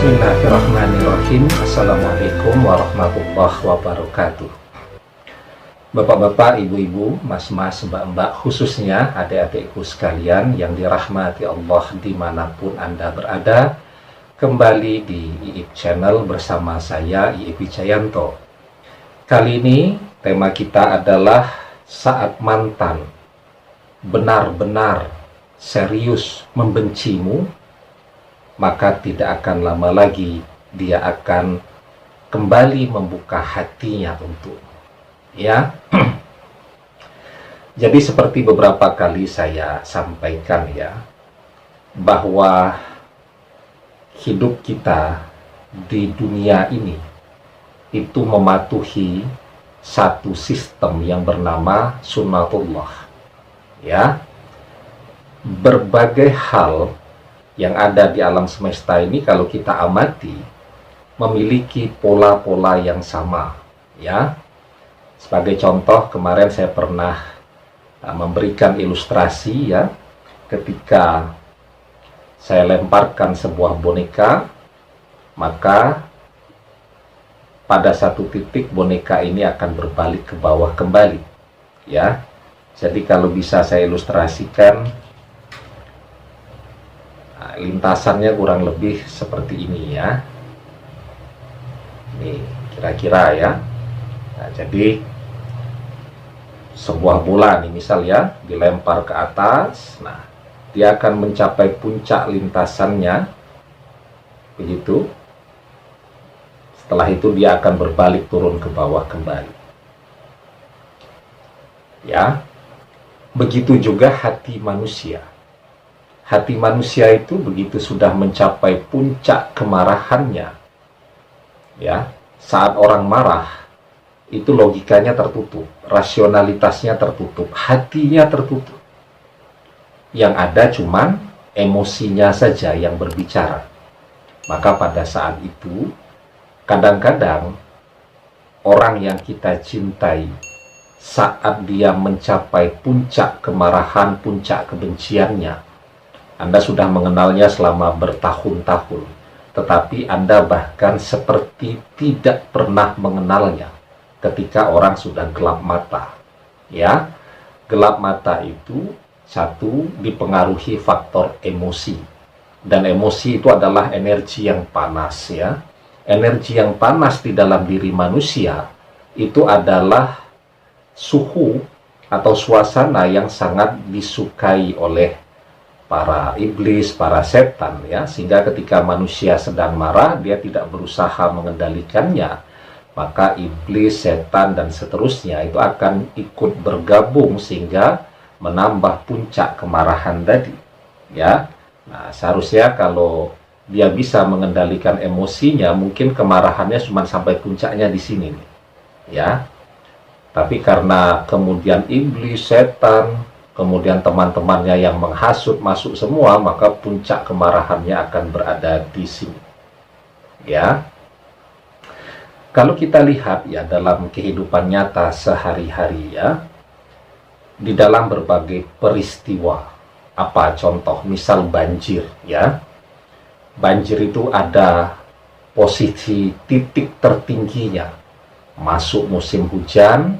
Bismillahirrahmanirrahim. Assalamualaikum warahmatullahi wabarakatuh. Bapak-bapak, ibu-ibu, mas-mas, mbak-mbak, khususnya adik-adikku sekalian yang dirahmati Allah dimanapun Anda berada, kembali di IIP Channel bersama saya, IIP Wijayanto. Kali ini tema kita adalah saat mantan benar-benar serius membencimu, maka tidak akan lama lagi dia akan kembali membuka hatinya untukmu. Ya, jadi seperti beberapa kali saya sampaikan ya, bahwa hidup kita di dunia ini itu mematuhi satu sistem yang bernama sunnatullah. Ya, berbagai hal yang ada di alam semesta ini kalau kita amati memiliki pola-pola yang sama. Ya, sebagai contoh, kemarin saya pernah memberikan ilustrasi ya, ketika saya lemparkan sebuah boneka, maka pada satu titik boneka ini akan berbalik ke bawah kembali. Ya, jadi kalau bisa saya ilustrasikan, lintasannya kurang lebih seperti ini ya. Ini kira-kira ya. Nah, jadi sebuah bola nih misal ya, dilempar ke atas, nah dia akan mencapai puncak lintasannya begitu. Setelah itu dia akan berbalik turun ke bawah kembali. Ya. Begitu juga hati manusia. Hati manusia itu begitu sudah mencapai puncak kemarahannya, ya, saat orang marah, itu logikanya tertutup, rasionalitasnya tertutup, hatinya tertutup. Yang ada cuman emosinya saja yang berbicara. Maka pada saat itu, kadang-kadang orang yang kita cintai, saat dia mencapai puncak kemarahan, puncak kebenciannya, Anda sudah mengenalnya selama bertahun-tahun, tetapi Anda bahkan seperti tidak pernah mengenalnya ketika orang sudah gelap mata. Ya, gelap mata itu satu dipengaruhi faktor emosi, dan emosi itu adalah energi yang panas ya. Energi yang panas di dalam diri manusia itu adalah suhu atau suasana yang sangat disukai oleh para iblis, para setan ya, sehingga ketika manusia sedang marah, dia tidak berusaha mengendalikannya, maka iblis, setan dan seterusnya itu akan ikut bergabung sehingga menambah puncak kemarahan tadi ya. Nah, seharusnya kalau dia bisa mengendalikan emosinya, mungkin kemarahannya cuma sampai puncaknya di sini nih ya. Tapi karena kemudian iblis, setan, kemudian teman-temannya yang menghasut masuk semua, maka puncak kemarahannya akan berada di sini. Ya. Kalau kita lihat ya dalam kehidupan nyata sehari-hari ya, di dalam berbagai peristiwa, apa contoh, misal banjir ya. Banjir itu ada posisi titik tertingginya, masuk musim hujan,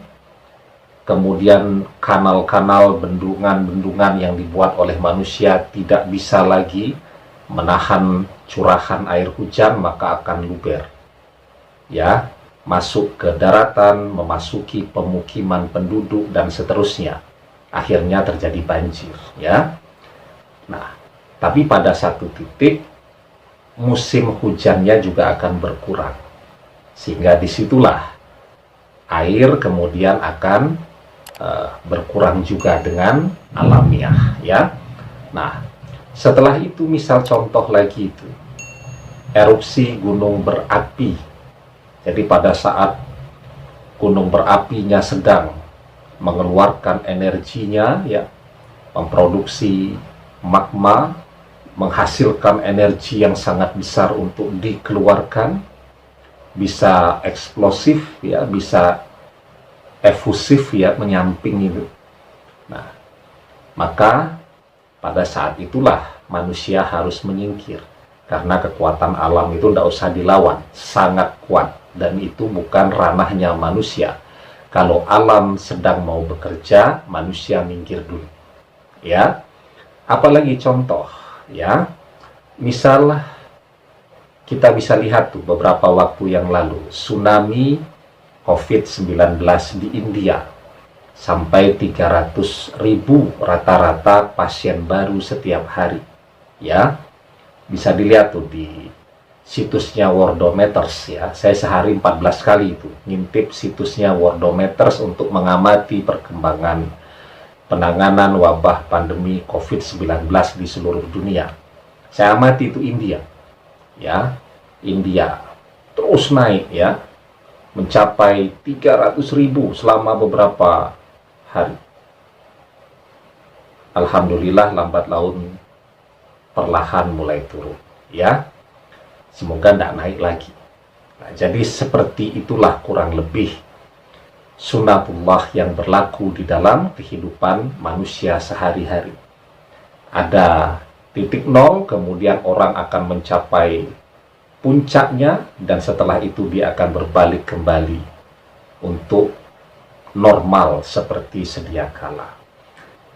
kemudian kanal-kanal, bendungan-bendungan yang dibuat oleh manusia tidak bisa lagi menahan curahan air hujan, maka akan luber. Ya, masuk ke daratan, memasuki pemukiman penduduk dan seterusnya. Akhirnya terjadi banjir, ya. Nah, tapi pada satu titik musim hujannya juga akan berkurang. Sehingga disitulah air kemudian akan berkurang juga dengan alamiah ya. Nah, setelah itu misal contoh lagi itu erupsi gunung berapi. Jadi pada saat gunung berapinya sedang mengeluarkan energinya ya, memproduksi magma, menghasilkan energi yang sangat besar untuk dikeluarkan, bisa eksplosif ya, bisa efusif ya, menyamping itu. Nah, maka pada saat itulah manusia harus menyingkir. Karena kekuatan alam itu tidak usah dilawan, sangat kuat, dan itu bukan ranahnya manusia. Kalau alam sedang mau bekerja, manusia minggir dulu. Ya, apalagi contoh, ya, misal kita bisa lihat tuh beberapa waktu yang lalu tsunami COVID-19 di India, sampai 300.000 rata-rata pasien baru setiap hari. Ya, bisa dilihat tuh di situsnya Worldometers ya. Saya sehari 14 kali itu ngintip situsnya Worldometers untuk mengamati perkembangan penanganan wabah pandemi COVID-19 di seluruh dunia. Saya amati itu India. Ya, India terus naik ya, mencapai 300.000 selama beberapa hari. Alhamdulillah lambat laun perlahan mulai turun ya. Semoga tidak naik lagi. Nah, jadi seperti itulah kurang lebih sunatullah yang berlaku di dalam kehidupan manusia sehari-hari. Ada titik nol, kemudian orang akan mencapai puncaknya, dan setelah itu dia akan berbalik kembali untuk normal seperti sedia kala.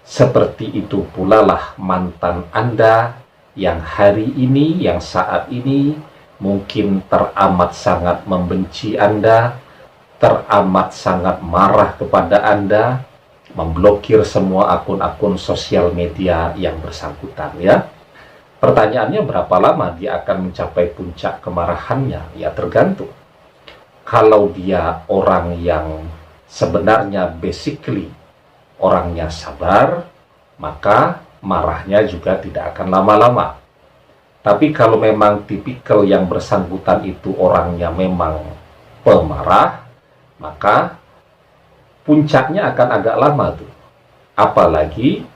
Seperti itu pula lah mantan Anda yang hari ini, yang saat ini mungkin teramat sangat membenci Anda, teramat sangat marah kepada Anda, memblokir semua akun-akun sosial media yang bersangkutan ya. Pertanyaannya, berapa lama dia akan mencapai puncak kemarahannya? Ya tergantung. Kalau dia orang yang sebenarnya basically orangnya sabar, maka marahnya juga tidak akan lama-lama. Tapi kalau memang tipikal yang bersangkutan itu orangnya memang pemarah, maka puncaknya akan agak lama tuh. Apalagi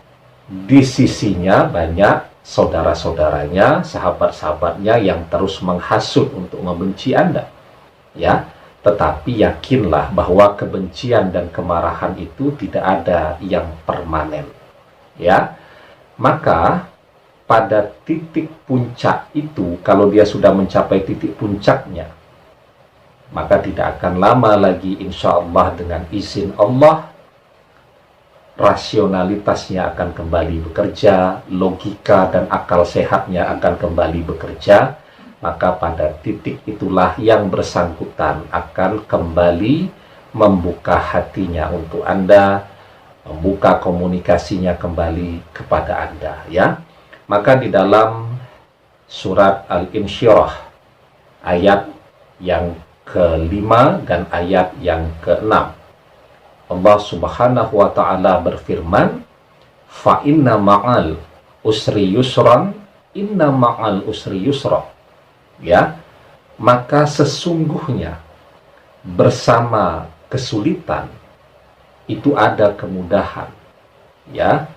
di sisinya banyak saudara-saudaranya, sahabat-sahabatnya yang terus menghasut untuk membenci Anda. Ya, tetapi yakinlah bahwa kebencian dan kemarahan itu tidak ada yang permanen. Ya, maka pada titik puncak itu, kalau dia sudah mencapai titik puncaknya, maka tidak akan lama lagi insya Allah dengan izin Allah, rasionalitasnya akan kembali bekerja, logika dan akal sehatnya akan kembali bekerja. Maka pada titik itulah yang bersangkutan akan kembali membuka hatinya untuk Anda, membuka komunikasinya kembali kepada Anda ya. Maka di dalam surat Al-Insyirah ayat yang ke-5 dan ayat yang ke-6, Allah Subhanahu wa ta'ala berfirman, fa inna ma'al usri yusran, inna ma'al usri yusra. Ya, maka sesungguhnya bersama kesulitan itu ada kemudahan. Ya,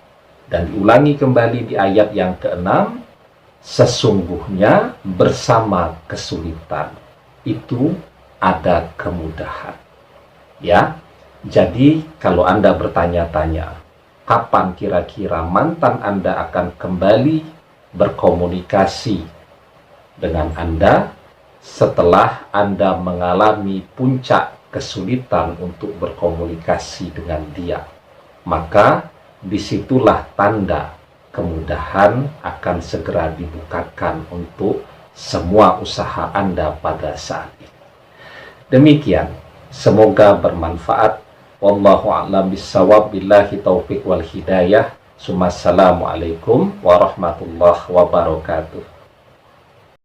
dan diulangi kembali di ayat yang ke-6, sesungguhnya bersama kesulitan itu ada kemudahan. Ya, jadi kalau Anda bertanya-tanya, kapan kira-kira mantan Anda akan kembali berkomunikasi dengan Anda setelah Anda mengalami puncak kesulitan untuk berkomunikasi dengan dia, maka disitulah tanda kemudahan akan segera dibukakan untuk semua usaha Anda pada saat ini. Demikian, semoga bermanfaat. Wallahu a'lam bissawab, billahi taufiq wal hidayah. Assalamualaikum warahmatullahi wabarakatuh.